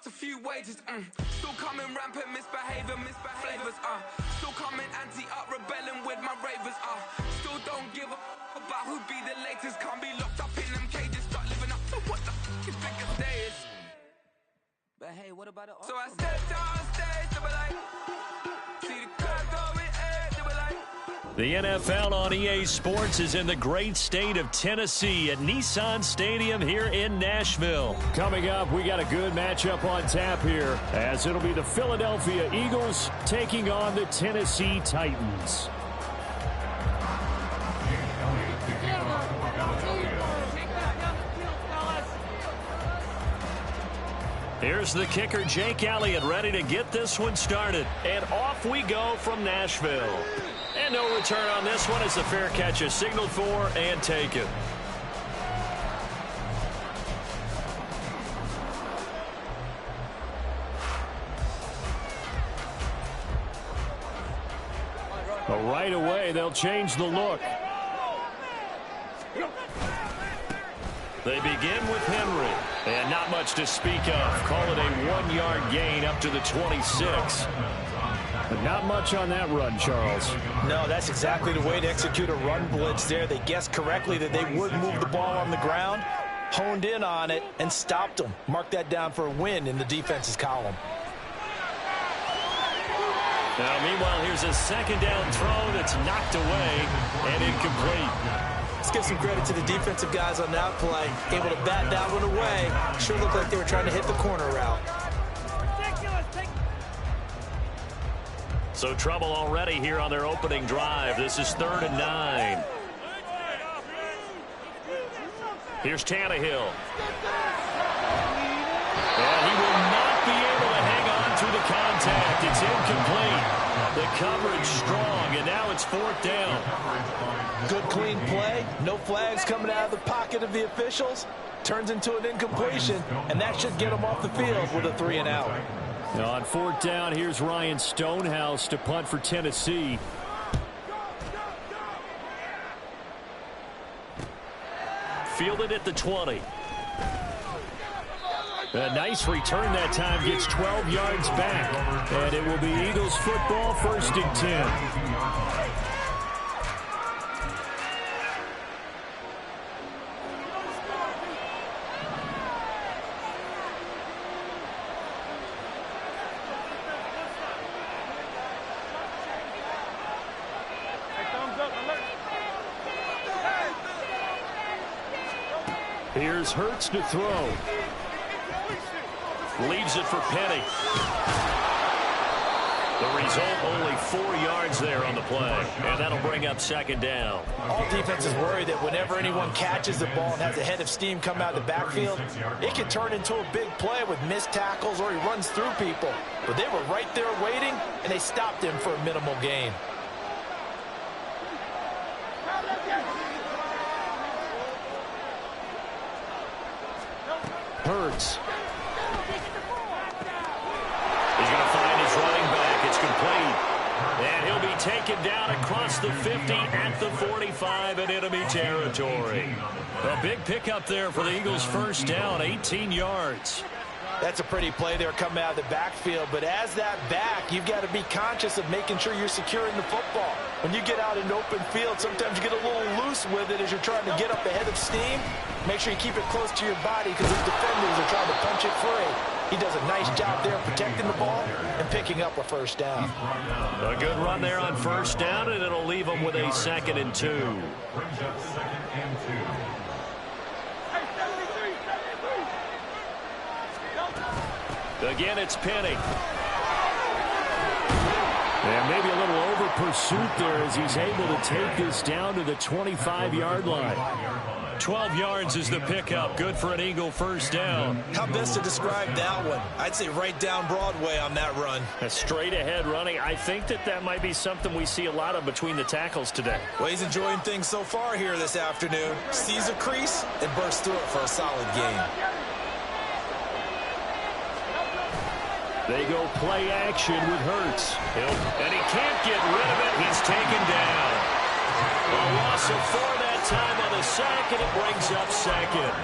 lost a few wages. Still coming rampant, misbehavior, flavors. Still coming anti-up, rebelling with my ravers. Still don't give a about who be the latest. Can't be locked up in them cages. Start living up to what the is biggest days. But hey, what about it? So I stepped on stage, they were like, see the crowd going, they were like. The NFL on EA Sports is in the great state of Tennessee at Nissan Stadium here in Nashville. Coming up, we got a good matchup on tap here, as it'll be the Philadelphia Eagles taking on the Tennessee Titans. Here's the kicker, Jake Elliott, ready to get this one started. And off we go from Nashville. And no return on this one as the fair catch is signaled for and taken. But right away, they'll change the look. They begin with Henry. And not much to speak of. Call it a 1-yard gain up to the 26. But not much on that run, Charles. No, that's exactly the way to execute a run blitz there. They guessed correctly that they would move the ball on the ground, honed in on it, and stopped them. Mark that down for a win in the defense's column. Now, meanwhile, here's a second down throw that's knocked away and incomplete. Let's give some credit to the defensive guys on that play. Able to bat that one away. Sure looked like they were trying to hit the corner route. So trouble already here on their opening drive. This is 3rd and 9. Here's Tannehill. And he will not be able to hang on through the contact. It's incomplete. The coverage strong, and now it's 4th down. Good, clean play. No flags coming out of the pocket of the officials. Turns into an incompletion, and that should get them off the field with a 3-and-out. Now on 4th down, here's Ryan Stonehouse to punt for Tennessee. Fielded at the 20. A nice return that time, gets 12 yards back. And it will be Eagles football, 1st and 10. Here's Hurts to throw. Leaves it for Penny. The result, only 4 yards there on the play. And that'll bring up 2nd down. All defenses worry that whenever anyone catches the ball and has a head of steam come out of the backfield, it can turn into a big play with missed tackles or he runs through people. But they were right there waiting, and they stopped him for a minimal gain. Hurts. He's going to find his running back. It's complete. And he'll be taken down across the 50 at the 45 in enemy territory. A big pickup there for the Eagles' 1st down, 18 yards. That's a pretty play there coming out of the backfield. But as that back, you've got to be conscious of making sure you're securing the football. When you get out in open field, sometimes you get a little loose with it as you're trying to get up ahead of steam. Make sure you keep it close to your body because his defenders are trying to punch it free. He does a nice job there protecting the ball and picking up a 1st down. A good run there on 1st down, and it'll leave them with a 2nd and 2. Again, it's Penny. And maybe a little over pursuit there as he's able to take this down to the 25-yard line. 12 yards is the pickup. Good for an Eagle 1st down. How best to describe that one? I'd say right down Broadway on that run. A straight ahead running. I think that might be something we see a lot of between the tackles today. Well, he's enjoying things so far here this afternoon. Sees a crease and bursts through it for a solid gain. They go play action with Hurts. And he can't get rid of it. He's taken down. A loss of 4 that time on the sack, and it brings up 2nd.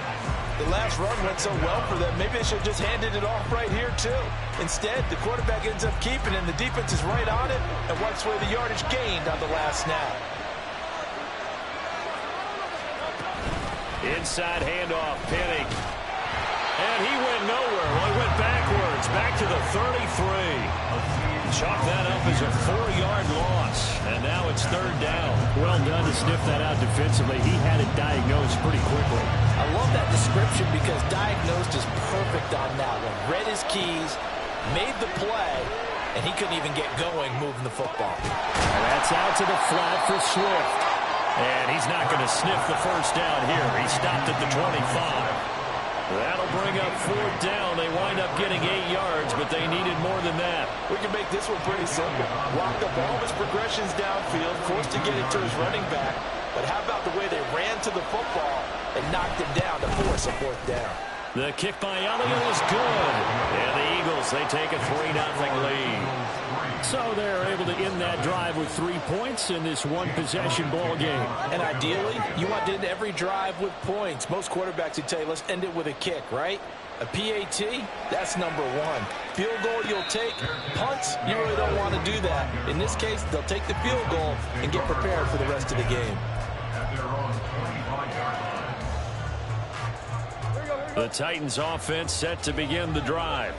The last run went so well for them, maybe they should have just handed it off right here, too. Instead, the quarterback ends up keeping it, and the defense is right on it and wipes away the yardage gained on the last snap. Inside handoff, Penning. And he went nowhere. Well, he went backwards, back to the 33. Chalk that up as a 4-yard loss, and now it's 3rd down. Well done to sniff that out defensively. He had it diagnosed pretty quickly. I love that description because diagnosed is perfect on that one. Read his keys, made the play, and he couldn't even get going moving the football. And that's out to the flat for Swift. And he's not going to sniff the first down here. He stopped at the 25. That'll bring up 4th down. They wind up getting 8 yards, but they needed more than that. We can make this one pretty simple. Blocked up all of his progressions downfield, forced to get it to his running back. But how about the way they ran to the football and knocked him down to force a 4th down? The kick by Elliott was good. And the Eagles, they take a 3-0 lead. So they're able to end that drive with 3 points in this one-possession ball game. And ideally, you want to end every drive with points. Most quarterbacks would tell you, let's end it with a kick, right? A PAT, that's number 1. Field goal you'll take. Punts, you really don't want to do that. In this case, they'll take the field goal and get prepared for the rest of the game. The Titans offense set to begin the drive.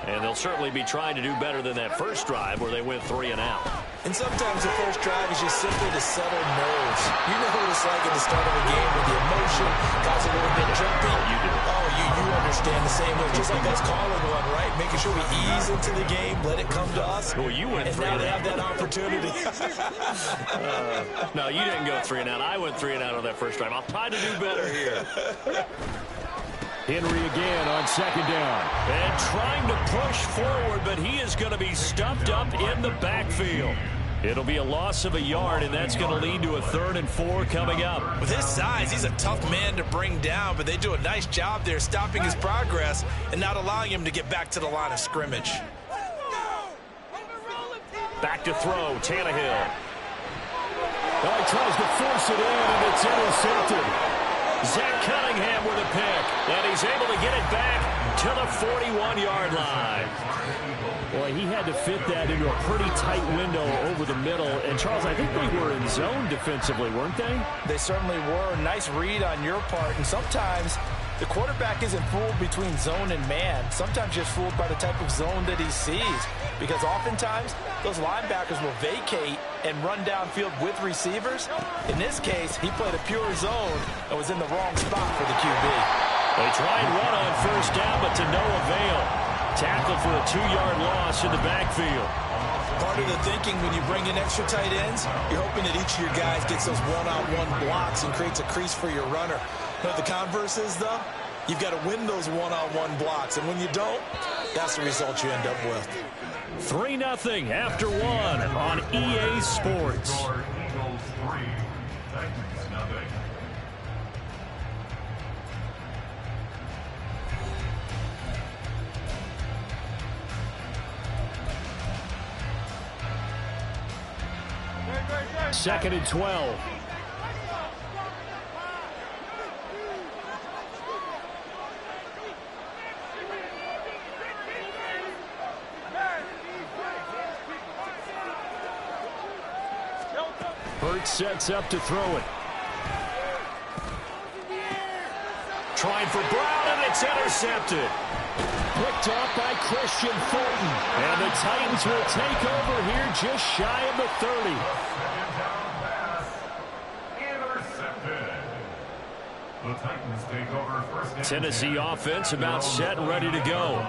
And they'll certainly be trying to do better than that first drive where they went 3 and out. And sometimes the first drive is just simply to settle nerves. You know what it's like at the start of a game with the emotion, guys a little bit jumpy. You understand the same way, just like us calling one, right? Making sure we ease into the game, let it come to us. Well, you went 3 and now and they out. have that opportunity. No, you didn't go 3 and out. I went 3 and out on that first drive. I'll try to do better here. Henry again on 2nd down. And trying to push forward, but he is going to be stuffed up in the backfield. It'll be a loss of a yard, and that's going to lead to a 3rd and 4 coming up. With his size, he's a tough man to bring down, but they do a nice job there stopping his progress and not allowing him to get back to the line of scrimmage. Back to throw, Tannehill. Oh, he tries to force it in, and it's intercepted. Zach Cunningham with a pick, and he's able to get it back to the 41-yard line. Boy, he had to fit that into a pretty tight window over the middle. And, Charles, I think they were in zone defensively, weren't they? They certainly were. Nice read on your part. And sometimes the quarterback isn't fooled between zone and man. Sometimes just fooled by the type of zone that he sees. Because oftentimes, those linebackers will vacate and run downfield with receivers. In this case, he played a pure zone and was in the wrong spot for the QB. They try and run on first down, but to no avail. Tackle for a 2-yard loss in the backfield. Part of the thinking when you bring in extra tight ends, you're hoping that each of your guys gets those one-on-one blocks and creates a crease for your runner. You know what the converse is, though? You've got to win those one-on-one blocks, and when you don't, that's the result you end up with. 3-0 after 1 on EA Sports. Eagles 3, Titans 0. Second and 12. Hurts sets up to throw it. Trying for Brown, and it's intercepted. Picked off by Christian Fulton. And the Titans will take over here just shy of the 30. The Titans take over first down. Tennessee offense about set and ready to go.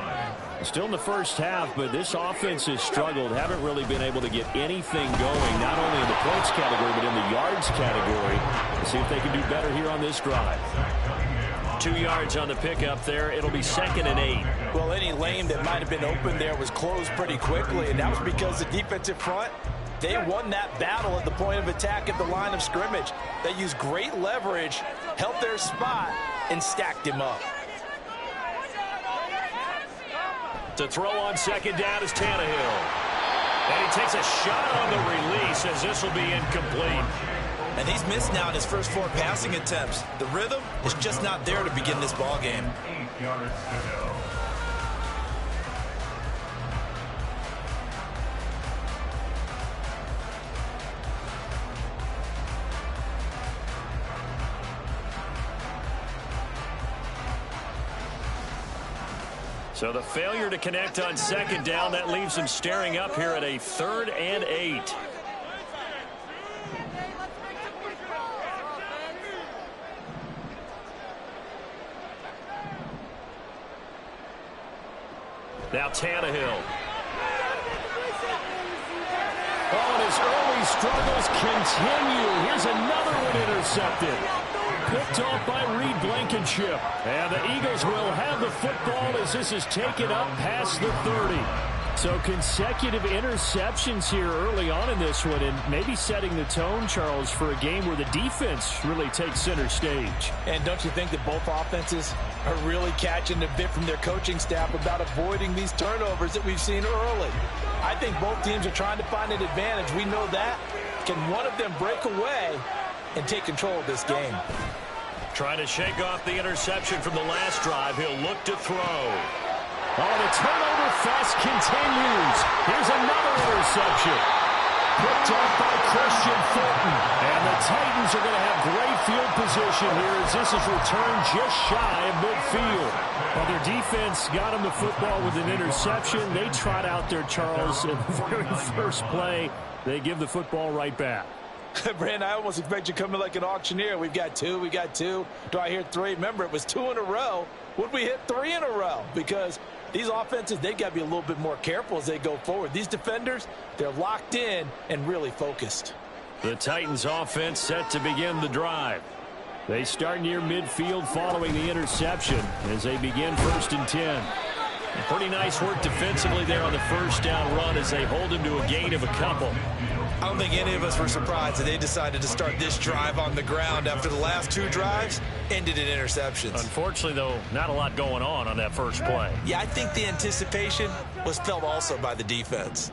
Still in the first half, but this offense has struggled. Haven't really been able to get anything going, not only in the points category, but in the yards category. Let's see if they can do better here on this drive. 2 yards on the pickup there. It'll be 2nd and 8. Well, any lane that might have been open there was closed pretty quickly, and that was because the defensive front, they won that battle at the point of attack at the line of scrimmage. They used great leverage, held their spot, and stacked him up. To throw on 2nd down is Tannehill. And he takes a shot on the release as this will be incomplete. And he's missed now in his first 4 passing attempts. The rhythm is just not there to begin this ball game. 8 yards to go. So the failure to connect on second down, that leaves him staring up here at a 3rd and 8. Now Tannehill. Oh, and his early struggles continue. Here's another one intercepted. Picked off by Reed Blankenship. And the Eagles will have the football as this is taken up past the 30. So consecutive interceptions here early on in this one, and maybe setting the tone, Charles, for a game where the defense really takes center stage. And don't you think that both offenses are really catching a bit from their coaching staff about avoiding these turnovers that we've seen early? I think both teams are trying to find an advantage. We know that. Can one of them break away and take control of this game? Trying to shake off the interception from the last drive. He'll look to throw. Oh, the turnover fest continues. Here's another interception. Picked off by Christian Fulton. And the Titans are going to have great field position here as this is returned just shy of midfield. Well, their defense got him the football with an interception. They trot out there, Charles, in the very first play. They give the football right back. Brandon, I almost expect you to come in like an auctioneer. We've got 2, we got 2. Do I hear 3? Remember, it was 2 in a row. Would we hit 3 in a row? Because these offenses, they've got to be a little bit more careful as they go forward. These defenders, they're locked in and really focused. The Titans offense set to begin the drive. They start near midfield following the interception as they begin 1st and 10. Pretty nice work defensively there on the first down run as they hold him to a gain of a couple. I don't think any of us were surprised that they decided to start this drive on the ground after the last 2 drives ended in interceptions. Unfortunately, though, not a lot going on that first play. Yeah, I think the anticipation was felt also by the defense.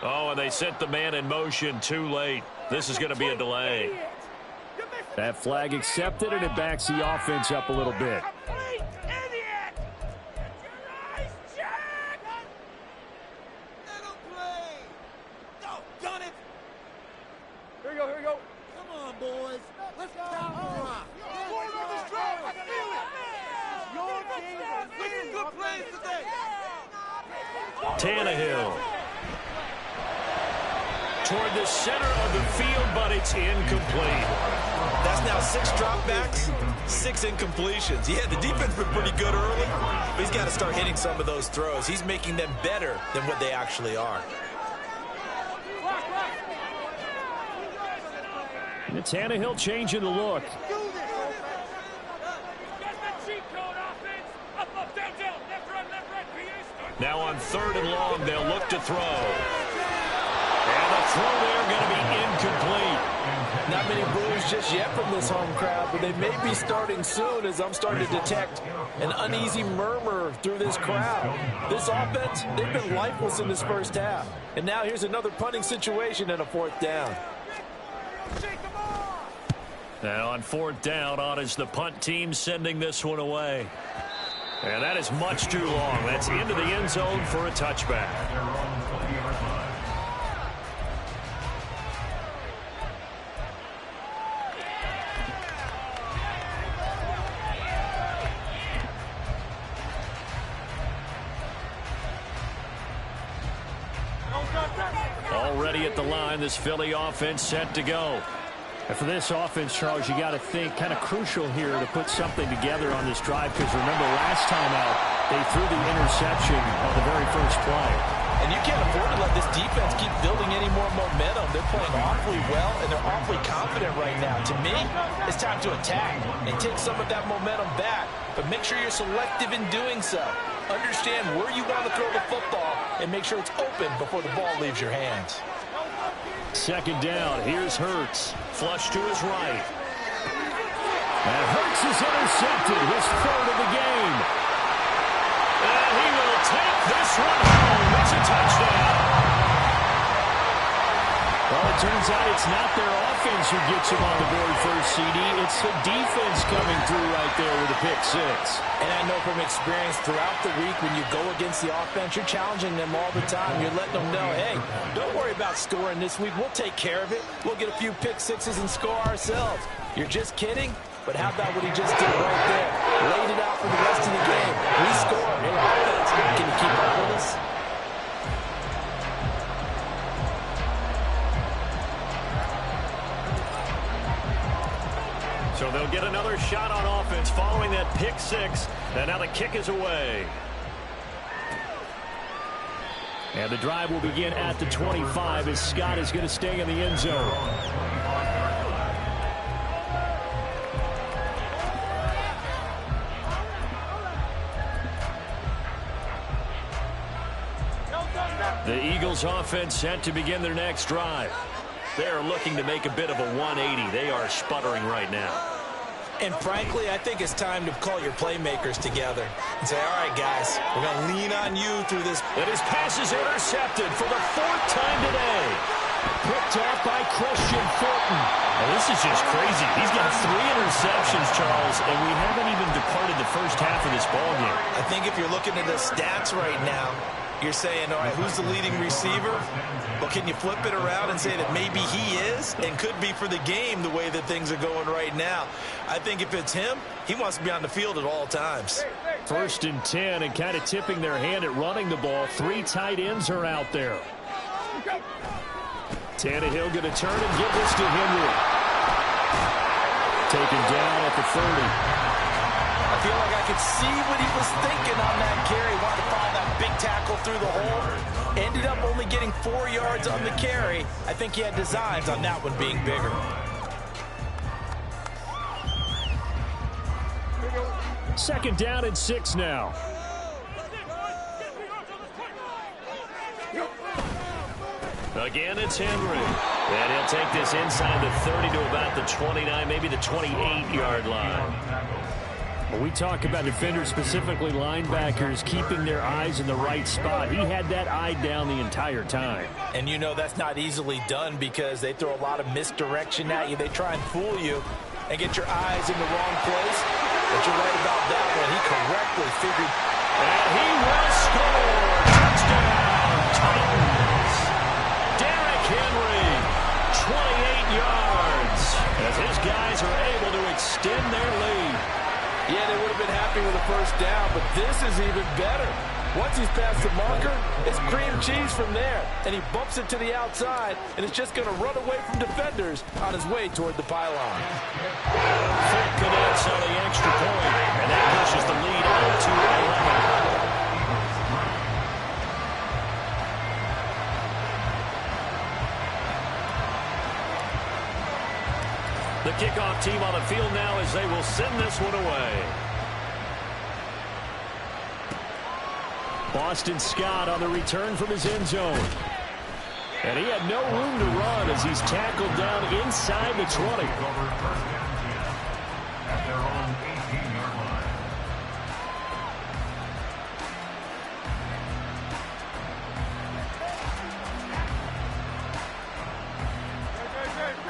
Oh, and they sent the man in motion too late. This is going to be a delay. That flag accepted, and it backs the offense up a little bit. Here we go. Come on, boys. Let's go. Your team is making good plays today. Tannehill. Toward the center of the field, but it's incomplete. That's now 6 dropbacks, 6 incompletions. Yeah, the defense has been pretty good early, but he's got to start hitting some of those throws. He's making them better than what they actually are. And Tannehill changing the look. Now on 3rd and long, they'll look to throw. And the throw there going to be incomplete. Not many boos just yet from this home crowd, but they may be starting soon as I'm starting to detect an uneasy murmur through this crowd. This offense, they've been lifeless in this first half. And now here's another punting situation and a 4th down. Now on 4th down, on is the punt team sending this one away. And that is much too long. That's into the end zone for a touchback. Already at the line, this Philly offense set to go. And for this offense, Charles, you got to think kind of crucial here to put something together on this drive, because remember last time out, they threw the interception on the very first play. And you can't afford to let this defense keep building any more momentum. They're playing awfully well, and they're awfully confident right now. To me, it's time to attack and take some of that momentum back, but make sure you're selective in doing so. Understand where you want to throw the football and make sure it's open before the ball leaves your hands. Second down. Here's Hurts. Flush to his right. And Hurts is intercepted. His third of the game. And he will take this one home. It's a touchdown. Well, it turns out it's not their offense who gets them on the very first CD. It's the defense coming through right there with a pick six. And I know from experience throughout the week when you go against the offense, you're challenging them all the time. You're letting them know, hey, don't worry about scoring this week. We'll take care of it. We'll get a few pick sixes and score ourselves. You're just kidding? But how about what he just did right there? Laid it out for the rest of the game. We scored. Hey, offense, can you keep up with us? So they'll get another shot on offense following that pick six. And now the kick is away. And the drive will begin at the 25 as Scott is going to stay in the end zone. The Eagles offense set to begin their next drive. They're looking to make a bit of a 180. They are sputtering right now. And frankly, I think it's time to call your playmakers together and say, all right, guys, we're going to lean on you through this. And his pass is intercepted for the fourth time today. Picked off by Christian Fulton. And this is just crazy. He's got 3 interceptions, Charles, and we haven't even departed the first half of this ballgame. I think if you're looking at the stats right now, you're saying, all right, who's the leading receiver? Well, can you flip it around and say that maybe he is and could be for the game the way that things are going right now? I think if it's him, he wants to be on the field at all times. 1st and 10 and kind of tipping their hand at running the ball. 3 tight ends are out there. Tannehill going to turn and give this to Henry. Taken down at the 30. I feel like I could see what he was thinking on that carry. Wanted to find that big tackle through the hole. Ended up only getting 4 yards on the carry. I think he had designs on that one being bigger. Second down and 6 now. Again, it's Henry. And he'll take this inside the 30 to about the 29, maybe the 28-yard line. When we talk about defenders, specifically linebackers, keeping their eyes in the right spot, he had that eye down the entire time. And you know that's not easily done because they throw a lot of misdirection at you. They try and fool you and get your eyes in the wrong place. But you're right about that one. He correctly figured. And he will score. Touchdown, Titans. Derrick Henry, 28 yards, as his guys are able to extend their lead. Yeah, they would have been happy with a first down, but this is even better. Once he's past the marker, it's cream cheese from there. And he bumps it to the outside, and it's just going to run away from defenders on his way toward the pylon. Full cadets on the extra point, and that pushes the lead out to 11. The kickoff team on the field now as they will send this one away. Boston Scott on the return from his end zone. And he had no room to run as he's tackled down inside the 20. At their own 18-yard line.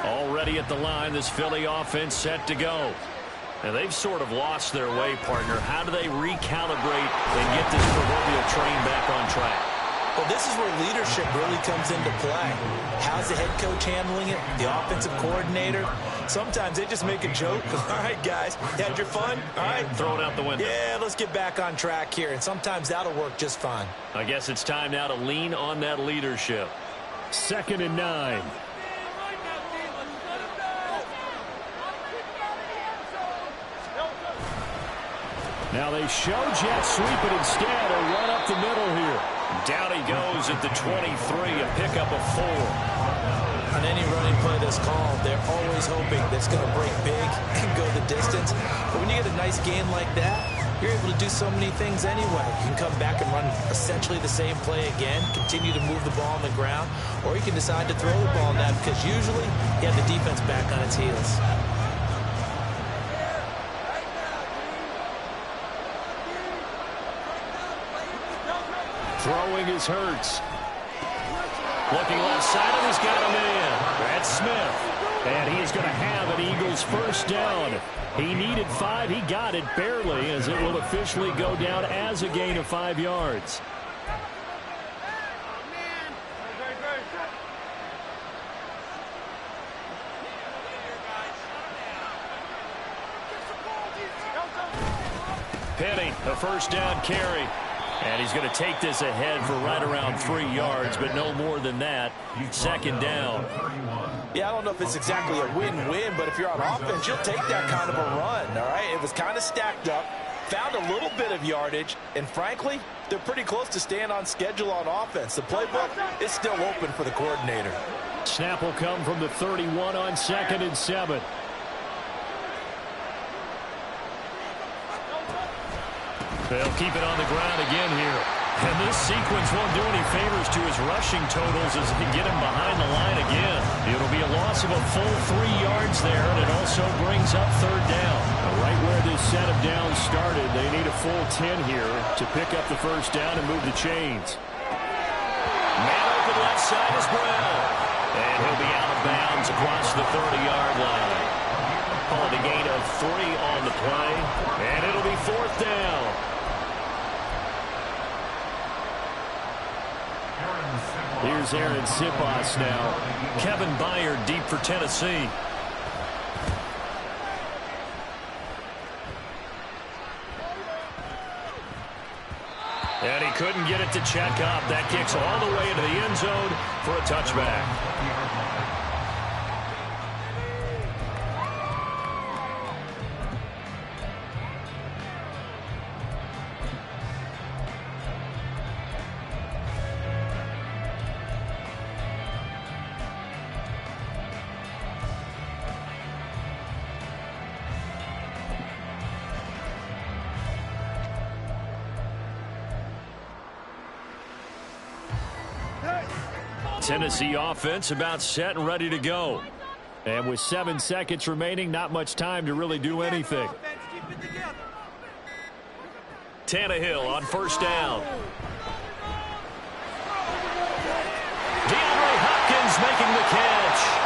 Already at the line, this Philly offense set to go. And they've sort of lost their way, partner. How do they recalibrate and get this proverbial train back on track? Well, this is where leadership really comes into play. How's the head coach handling it? The offensive coordinator? Sometimes they just make a joke. All right, guys, you had your fun? All right. Throw it out the window. Yeah, let's get back on track here. And sometimes that'll work just fine. I guess it's time now to lean on that leadership. 2nd and 9. Now they show jet sweep it instead. A run up the middle here. Down he goes at the 23, a pickup of 4. On any running play that's called, they're always hoping that it's going to break big and go the distance. But when you get a nice gain like that, you're able to do so many things anyway. You can come back and run essentially the same play again, continue to move the ball on the ground, or you can decide to throw the ball now because usually you have the defense back on its heels. Throwing is Hurts. Looking left side, and he's got a man. That's Smith. And he is going to have an Eagles first down. He needed 5. He got it barely, as it will officially go down as a gain of 5 yards. Penny, a first down carry. And he's going to take this ahead for right around 3 yards, but no more than that. Second down. Yeah, I don't know if it's exactly a win-win, but if you're on offense, you'll take that kind of a run, all right? It was kind of stacked up, found a little bit of yardage, and frankly, they're pretty close to staying on schedule on offense. The playbook is still open for the coordinator. Snap will come from the 31 on 2nd and 7. They'll keep it on the ground again here. And this sequence won't do any favors to his rushing totals as they get him behind the line again. It'll be a loss of a full 3 yards there, and it also brings up third down. Right where this set of downs started, they need a full 10 here to pick up the first down and move the chains. Man open left side is Brown. And he'll be out of bounds across the 30-yard line. Called a gain of 3 on the play, and it'll be fourth down. Here's Aaron Siposs now. Kevin Byard deep for Tennessee. And he couldn't get it to check up. That kicks all the way into the end zone for a touchback. Tennessee offense about set and ready to go. And with 7 seconds remaining, not much time to really do anything. Tannehill on first down. DeAndre Hopkins making the catch.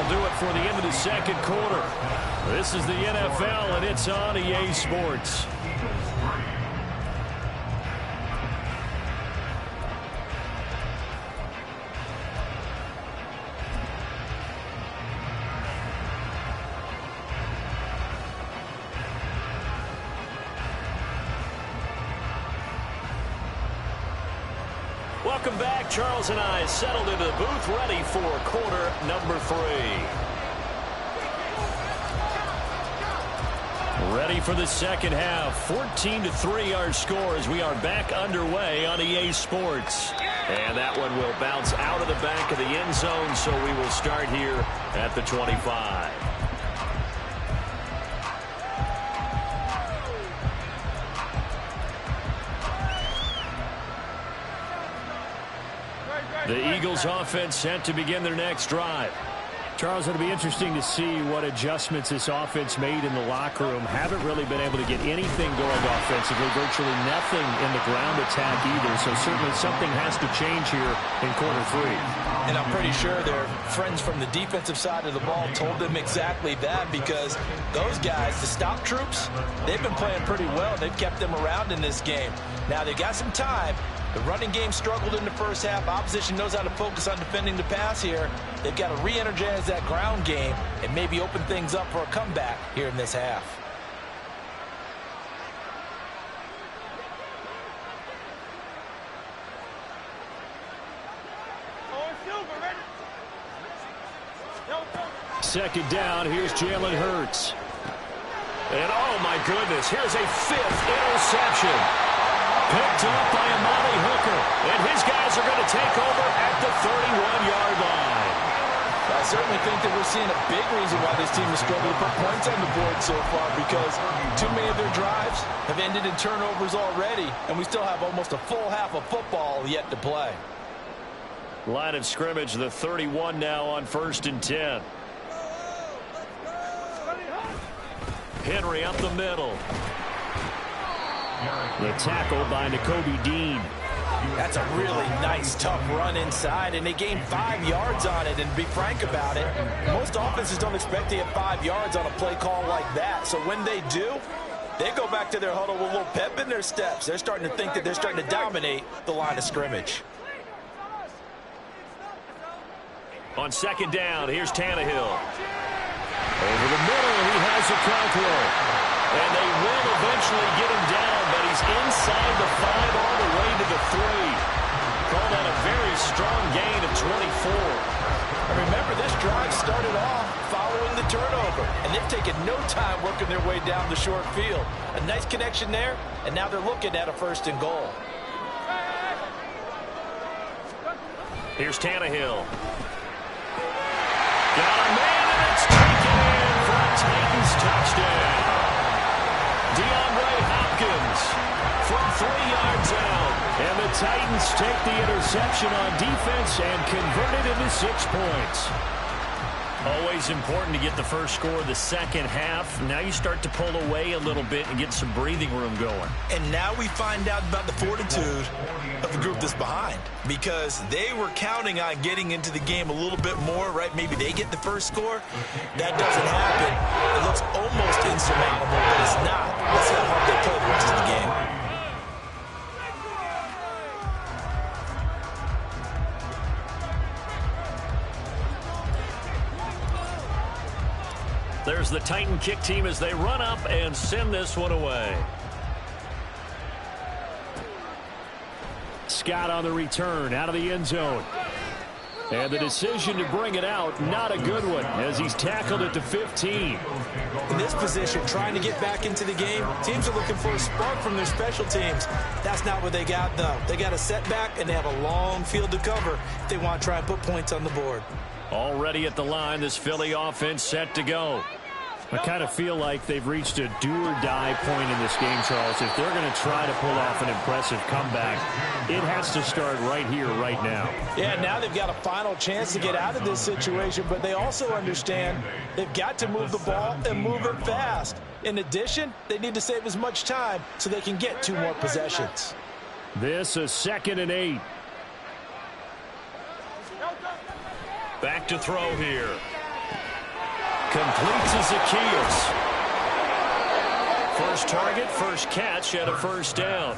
Do it for the end of the second quarter. This is the NFL, and it's on EA Sports. Welcome back. Charles and I settled into the booth, ready for quarter number 3. Ready for the second half. 14-3 our score as we are back underway on EA Sports. And that one will bounce out of the back of the end zone, so we will start here at the 25. The Eagles offense set to begin their next drive. Charles, it'll be interesting to see what adjustments this offense made in the locker room. Haven't really been able to get anything going offensively, virtually nothing in the ground attack either. So certainly something has to change here in quarter 3. And I'm pretty sure their friends from the defensive side of the ball told them exactly that, because those guys, the stop troops, they've been playing pretty well. They've kept them around in this game. Now they've got some time. The running game struggled in the first half. Opposition knows how to focus on defending the pass here. They've got to re-energize that ground game and maybe open things up for a comeback here in this half. Second down, here's Jalen Hurts. And oh my goodness, here's a 5th interception. Picked up by Amani Hooker. And his guys are going to take over at the 31-yard line. I certainly think that we're seeing a big reason why this team has struggled to put points on the board so far, because too many of their drives have ended in turnovers already, and we still have almost a full half of football yet to play. Line of scrimmage, the 31 now on 1st and 10. Henry up the middle. The tackle by Nakobe Dean. That's a really nice, tough run inside, and they gained 5 yards on it. And to be frank about it, most offenses don't expect to get 5 yards on a play call like that. So when they do, they go back to their huddle with a little pep in their steps. They're starting to think that they're starting to dominate the line of scrimmage. On 2nd down, here's Tannehill. Over the middle, he has a Cockrell. And they will eventually get him down, but he's inside the 5 all the way to the 3. Call that a very strong gain of 24. And remember, this drive started off following the turnover, and they've taken no time working their way down the short field. A nice connection there, and now they're looking at a 1st and goal. Here's Tannehill. Got a man, and it's taken in for a Titans touchdown. DeAndre Hopkins from 3 yards out. And the Titans take the interception on defense and convert it into 6 points. Always important to get the first score of the second half. Now you start to pull away a little bit and get some breathing room going. And now we find out about the fortitude of the group that's behind, because they were counting on getting into the game a little bit more, right? Maybe they get the first score. That doesn't happen. It looks almost insurmountable, but it's not. Let's see how hard they play the rest of the game. There's the Titan kick team as they run up and send this one away. Scott on the return out of the end zone. And the decision to bring it out, not a good one, as he's tackled at the 15. In this position, trying to get back into the game, teams are looking for a spark from their special teams. That's not what they got, though. They got a setback, and they have a long field to cover if they want to try and put points on the board. Already at the line, this Philly offense set to go. I kind of feel like they've reached a do-or-die point in this game, Charles. If they're going to try to pull off an impressive comeback, it has to start right here, right now. Yeah, now they've got a final chance to get out of this situation, but they also understand they've got to move the ball and move it fast. In addition, they need to save as much time so they can get 2 more possessions. This is 2nd and 8. Back to throw here. Completes to Zacchaeus. First target, first catch at a 1st down.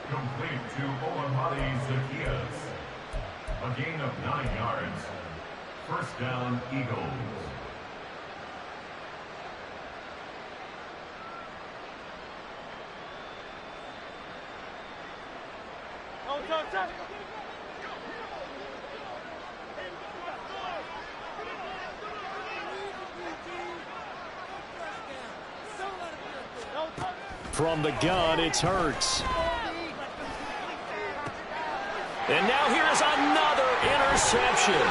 Complete to Olamide Zacchaeus. A gain of 9 yards. 1st down, Eagles. From the gun, it's Hurts. And now here's another interception.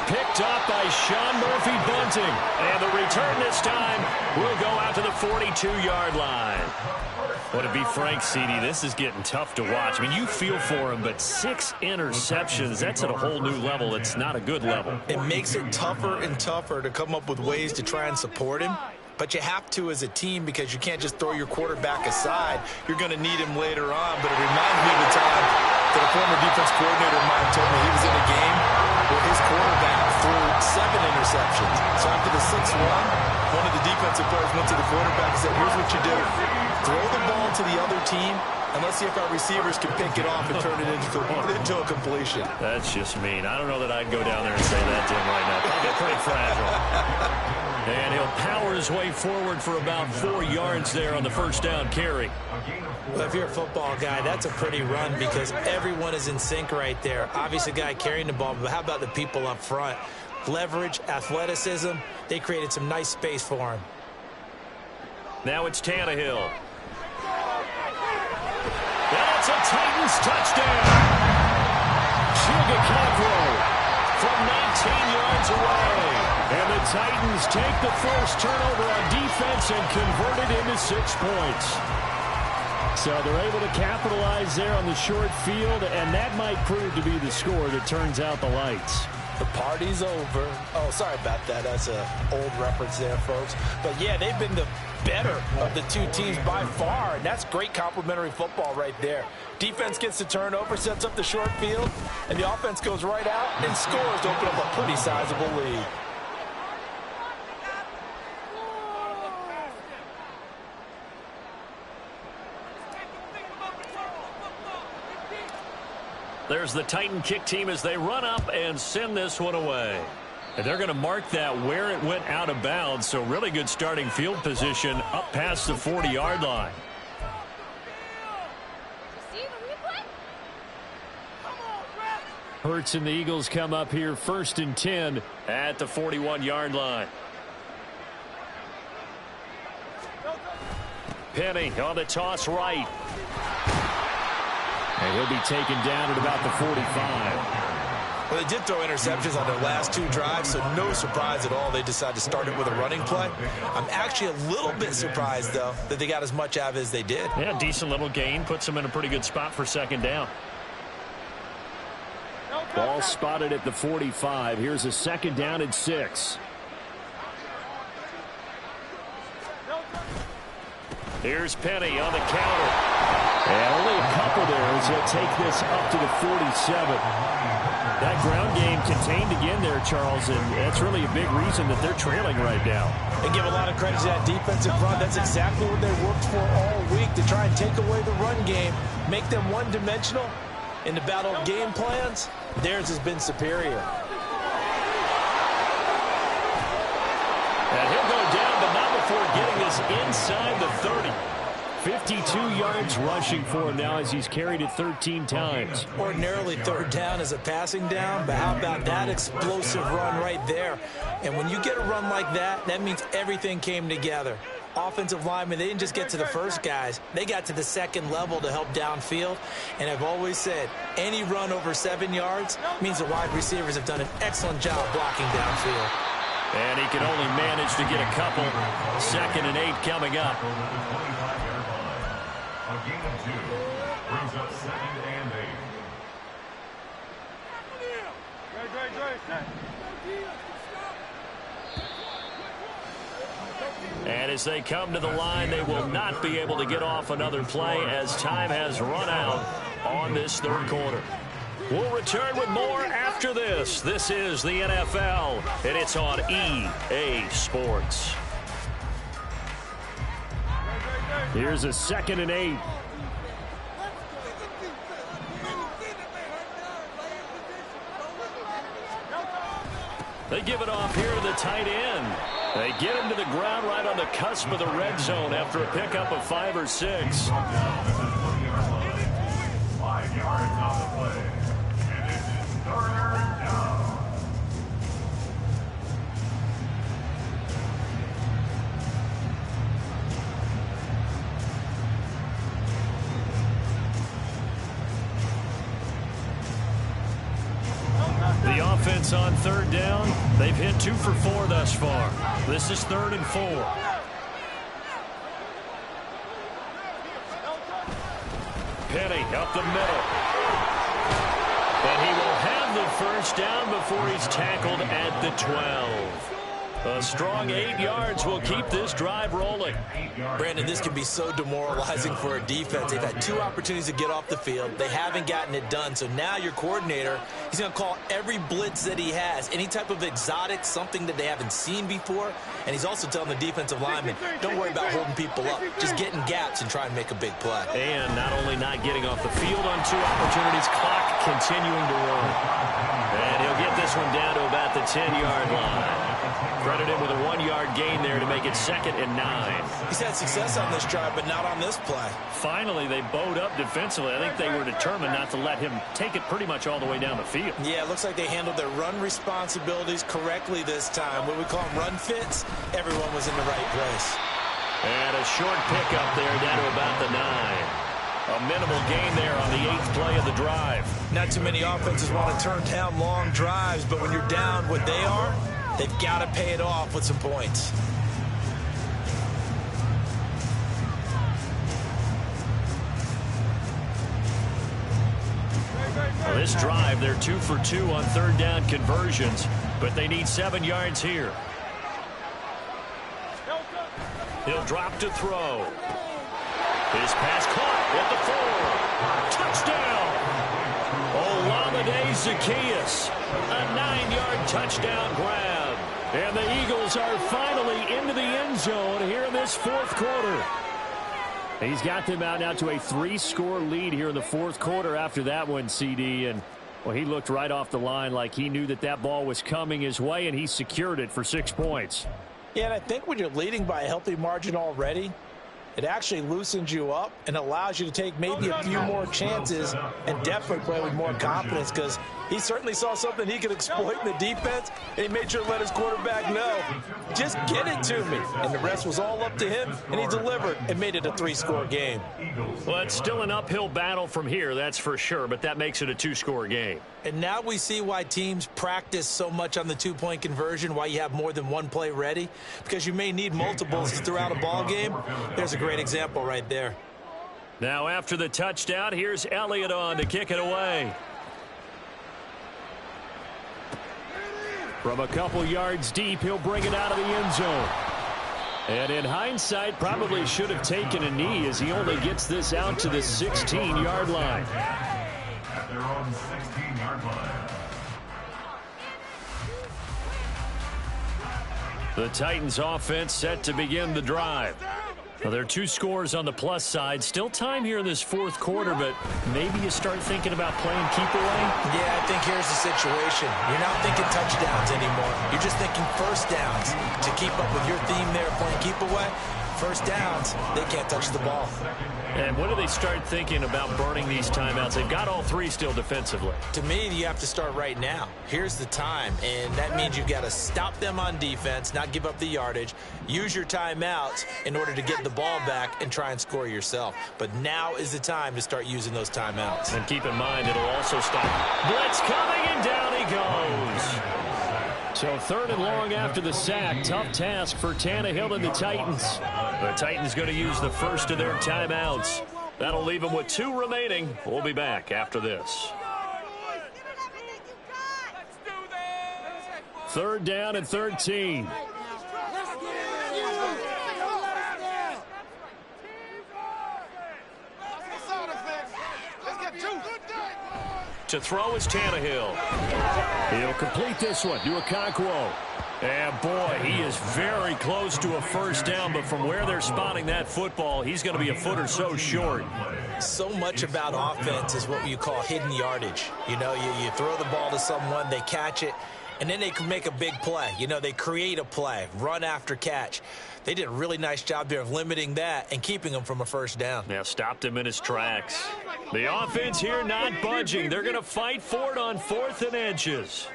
Picked up by Sean Murphy-Bunting. And the return this time will go out to the 42-yard line. Well, to be frank, CD, this is getting tough to watch. I mean, you feel for him, but 6 interceptions, that's at a whole new level. It's not a good level. It makes it tougher and tougher to come up with ways to try and support him. But you have to as a team, because you can't just throw your quarterback aside. You're going to need him later on. But it reminds me of the time that a former defense coordinator of mine told me he was in a game where his quarterback threw 7 interceptions. So after the 6th one of the defensive players went to the quarterback and said, here's what you do. Throw the ball to the other team, and let's see if our receivers can pick it off and turn it into a completion. That's just mean. I don't know that I'd go down there and say that to him right now. Probably pretty fragile. And he'll power his way forward for about 4 yards there on the 1st down carry. Well, if you're a football guy, that's a pretty run, because everyone is in sync right there. Obviously, the guy carrying the ball, but how about the people up front? Leverage, athleticism, they created some nice space for him. Now it's Tannehill. That's a Titans touchdown. Chigakakro from 19 yards away. And the Titans take the first turnover on defense and convert it into 6 points. So they're able to capitalize there on the short field, and that might prove to be the score that turns out the lights. The party's over. Oh, sorry about that. That's an old reference there, folks. But, yeah, they've been the better of the two teams by far, and that's great complementary football right there. Defense gets the turnover, sets up the short field, and the offense goes right out and scores to open up a pretty sizable lead. There's the Titan kick team as they run up and send this one away. And they're going to mark that where it went out of bounds, so really good starting field position up past the 40-yard line. Hurts and the Eagles come up here 1st and 10 at the 41-yard line. Penny on the toss right. And he'll be taken down at about the 45. Well, they did throw interceptions on their last 2 drives, so no surprise at all they decided to start it with a running play. I'm actually a little bit surprised, though, that they got as much out of it as they did. Yeah, decent little gain. Puts them in a pretty good spot for 2nd down. Ball spotted at the 45. Here's a 2nd down and 6. Here's Penny on the counter. And only a couple there as he'll take this up to the 47. That ground game contained again there, Charles, and that's really a big reason that they're trailing right now. And give a lot of credit to that defensive front. That's exactly what they worked for all week, to try and take away the run game, make them one-dimensional. In the battle of game plans, theirs has been superior. And he'll go down, but not before getting this inside the 30. 52 yards rushing for him now as he's carried it 13 times. Ordinarily 3rd down is a passing down, but how about that explosive run right there? And when you get a run like that, that means everything came together. Offensive linemen, they didn't just get to the first guys. They got to the 2nd level to help downfield. And I've always said, any run over 7 yards means the wide receivers have done an excellent job blocking downfield. And he can only manage to get a couple. 2nd and 8 coming up. A gain of 2 brings up 2nd and 8. And as they come to the line, they will not be able to get off another play as time has run out on this 3rd quarter. We'll return with more after this. This is the NFL, and it's on EA Sports. Here's a 2nd and 8. They give it off here to the tight end. They get him to the ground right on the cusp of the red zone after a pickup of 5 or 6. 5 yards on the play. And this is 3rd down. The offense on 3rd down, they've hit 2 for 4 thus far. This is 3rd and 4. Penny up the middle. And he will have the first down before he's tackled at the 12. A strong 8 yards will keep this drive rolling. Brandon, this can be so demoralizing for a defense. They've had 2 opportunities to get off the field. They haven't gotten it done. So now your coordinator, he's going to call every blitz that he has, any type of exotic, something that they haven't seen before. And he's also telling the defensive lineman, don't worry about holding people up. Just get in gaps and try and make a big play. And not only not getting off the field on 2 opportunities, clock continuing to run. And he'll get this one down to about the 10-yard line. Credit him with a 1-yard gain there to make it 2nd and 9. He's had success on this drive, but not on this play. Finally, they bowed up defensively. I think they were determined not to let him take it pretty much all the way down the field. Yeah, it looks like they handled their run responsibilities correctly this time. What we call them run fits, everyone was in the right place. And a short pickup there down to about the 9. A minimal gain there on the 8th play of the drive. Not too many offenses want to turn down long drives, but when you're down what they are, they've got to pay it off with some points. Well, this drive, they're 2 for 2 on third down conversions, but they need 7 yards here. He'll drop to throw. His pass caught at the 4. Touchdown! Olamide Zaccheaus. A 9-yard touchdown grab. And the Eagles are finally into the end zone here in this fourth quarter. He's got them out now to a 3-score lead here in the fourth quarter after that one, CD. And, well, he looked right off the line like he knew that that ball was coming his way, and he secured it for 6 points. Yeah, and I think when you're leading by a healthy margin already, it actually loosens you up and allows you to take maybe a few more chances and definitely play with more confidence, because he certainly saw something he could exploit in the defense, and he made sure to let his quarterback know, just get it to me. And the rest was all up to him, and he delivered and made it a 3-score game. Well, it's still an uphill battle from here, that's for sure, but that makes it a 2-score game. And now we see why teams practice so much on the 2-point conversion, why you have more than one play ready, because you may need multiples throughout a ball game. There's a great example right there. Now after the touchdown, here's Elliott on to kick it away. From a couple yards deep, he'll bring it out of the end zone. And in hindsight, probably should have taken a knee as he only gets this out to the 16-yard line. At their own 16-yard line. The Titans offense set to begin the drive. Well, there are 2 scores on the plus side. Still time here in this fourth quarter, but maybe you start thinking about playing keep away? Yeah, I think here's the situation. You're not thinking touchdowns anymore. You're just thinking first downs. To keep up with your theme there, playing keep away, first downs, they can't touch the ball. And when do they start thinking about burning these timeouts? They've got all 3 still defensively. To me, you have to start right now. Here's the time, and that means you've got to stop them on defense, not give up the yardage, use your timeouts in order to get the ball back and try and score yourself. But now is the time to start using those timeouts. And keep in mind, it'll also stop. Blitz coming, and down he goes. So 3rd and long after the sack. Tough task for Tannehill and the Titans. The Titans going to use the first of their timeouts. That'll leave them with 2 remaining. We'll be back after this. 3rd down and 13. To throw is Tannehill. He'll complete this one to Okonkwo. And, boy, he is very close to a first down, but from where they're spotting that football, he's going to be a foot or so short. So much about offense is what you call hidden yardage. You know, you throw the ball to someone, they catch it, and then they can make a big play. You know, they create a play, run after catch. They did a really nice job there of limiting that and keeping him from a first down. Now stopped him in his tracks. The offense here not budging. They're going to fight for it on 4th and inches.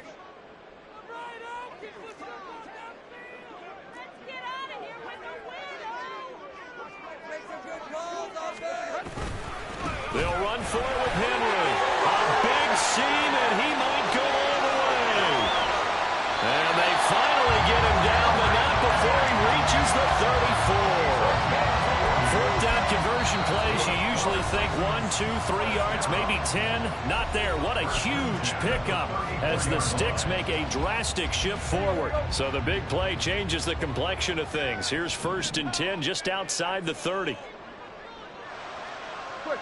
They'll run for it with Henry. A big seam, and he might go all the way. And they finally get him down, but not before he reaches the 34. 4th down conversion plays, you usually think 1, 2, 3 yards, maybe 10. Not there. What a huge pickup as the Sticks make a drastic shift forward. So the big play changes the complexion of things. Here's 1st and 10 just outside the 30. Quick.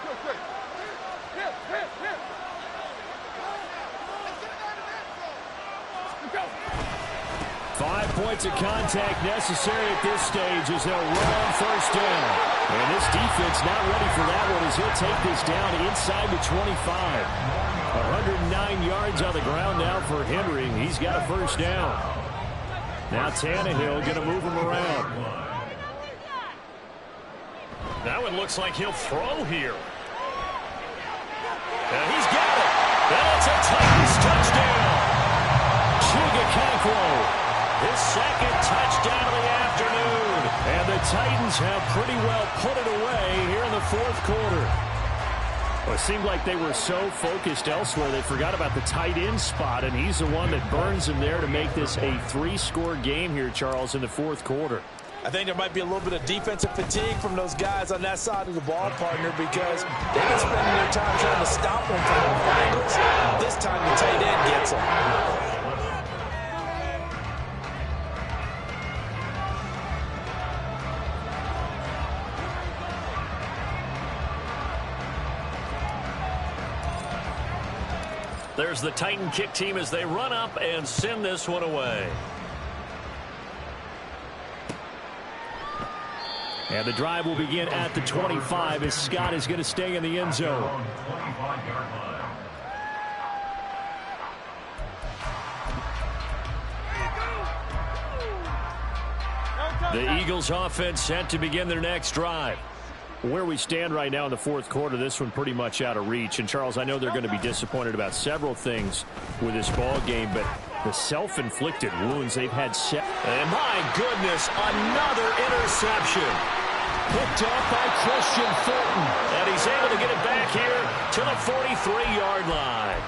5 points of contact necessary at this stage as they'll run on first down. And this defense not ready for that one as he'll take this down inside the 25. 109 yards on the ground now for Henry. He's got a first down. Now Tannehill going to move him around. That one looks like he'll throw here. And he's got it. And it's a Titans touchdown. Chig Okonkwo. His 2nd touchdown of the afternoon. And the Titans have pretty well put it away here in the 4th quarter. Well, it seemed like they were so focused elsewhere they forgot about the tight end spot, and he's the one that burns him there to make this a 3-score game here, Charles, in the fourth quarter. I think there might be a little bit of defensive fatigue from those guys on that side of the ball, partner, because they've been spending their time trying to stop them from all angles. This time the tight end gets them. There's the Titan kick team as they run up and send this one away. And the drive will begin at the 25 as Scott is going to stay in the end zone. The Eagles offense set to begin their next drive. Where we stand right now in the fourth quarter, this one pretty much out of reach. And, Charles, I know they're going to be disappointed about several things with this ball game, but the self-inflicted wounds they've had. And, my goodness, another interception. Picked up by Christian Fulton. And he's able to get it back here to the 43-yard line.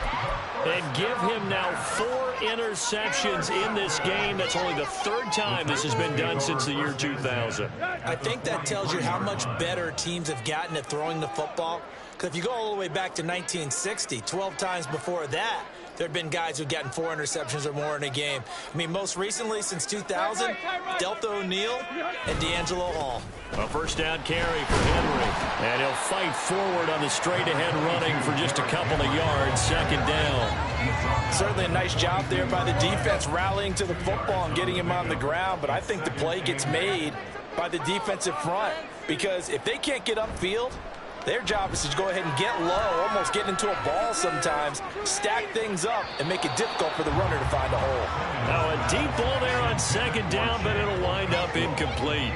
And give him now 4 interceptions in this game. That's only the 3rd time this has been done since the year 2000. I think that tells you how much better teams have gotten at throwing the football. Because if you go all the way back to 1960, 12 times before that, there have been guys who've gotten 4 interceptions or more in a game. I mean, most recently, since 2000, Delta O'Neal and D'Angelo Hall. A first down carry for Henry. And he'll fight forward on the straight-ahead running for just a couple of yards. 2nd down. Certainly a nice job there by the defense rallying to the football and getting him on the ground. But I think the play gets made by the defensive front. Because if they can't get upfield, their job is to go ahead and get low, almost get into a ball sometimes, stack things up, and make it difficult for the runner to find a hole. Now a deep ball there on 2nd down, but it'll wind up incomplete.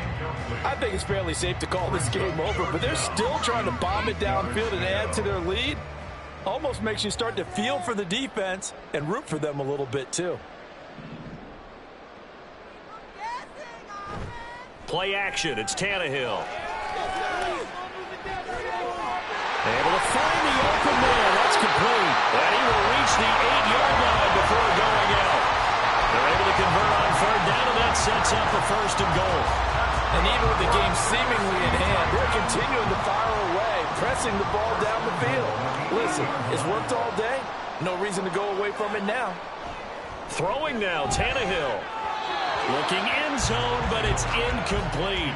I think it's fairly safe to call this game over, but they're still trying to bomb it downfield and add to their lead. Almost makes you start to feel for the defense and root for them a little bit too. Play action, it's Tannehill. Able to find the open man. That's complete. And he will reach the 8-yard line before going out. They're able to convert on 3rd down, and that sets up the 1st and goal. And even with the game seemingly in hand, they're continuing to fire away, pressing the ball down the field. Listen, it's worked all day. No reason to go away from it now. Throwing now, Tannehill. Looking end zone, but it's incomplete.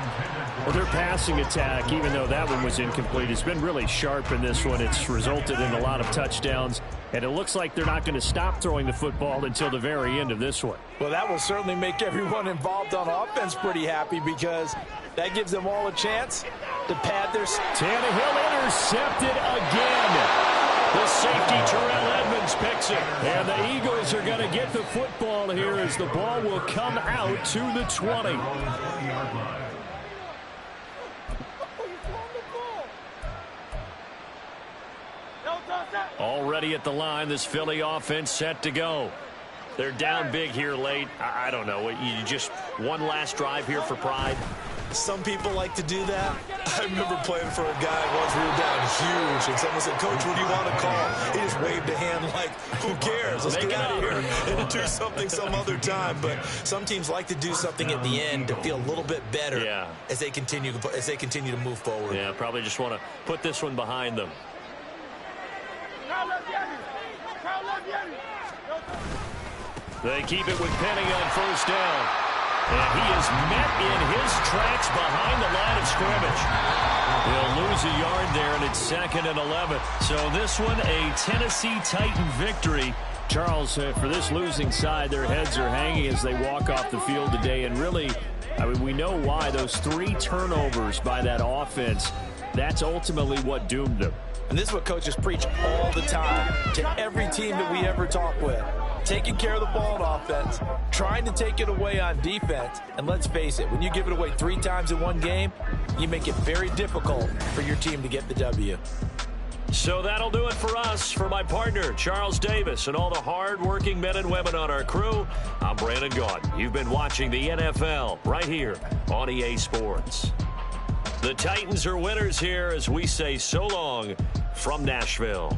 Well, their passing attack, even though that one was incomplete, has been really sharp in this one. It's resulted in a lot of touchdowns, and it looks like they're not going to stop throwing the football until the very end of this one. Well, that will certainly make everyone involved on offense pretty happy because that gives them all a chance to pad their... Tannehill intercepted again. The safety, Terrell Edmonds, picks it. And the Eagles are going to get the football here as the ball will come out to the 20. Already at the line, this Philly offense set to go. They're down big here late. I don't know. You just one last drive here for pride. Some people like to do that. I remember playing for a guy once we were down huge, and someone said, "Coach, what do you want to call?" He just waved a hand like, "Who cares? Let's get out of here and do something some other time." But some teams like to do something at the end to feel a little bit better as they continue to move forward. Yeah, probably just want to put this one behind them. They keep it with Penny on 1st down. And he is met in his tracks behind the line of scrimmage. He'll lose a yard there, and it's 2nd and 11. So this one, a Tennessee Titan victory. Charles, for this losing side, their heads are hanging as they walk off the field today. And really, I mean, we know why. Those 3 turnovers by that offense, that's ultimately what doomed them. And this is what coaches preach all the time to every team that we ever talk with. Taking care of the ball on offense, trying to take it away on defense. And let's face it, when you give it away 3 times in one game, you make it very difficult for your team to get the W. So that'll do it for us. For my partner, Charles Davis, and all the hard-working men and women on our crew, I'm Brandon Gaudin. You've been watching the NFL right here on EA Sports. The Titans are winners here as we say so long from Nashville.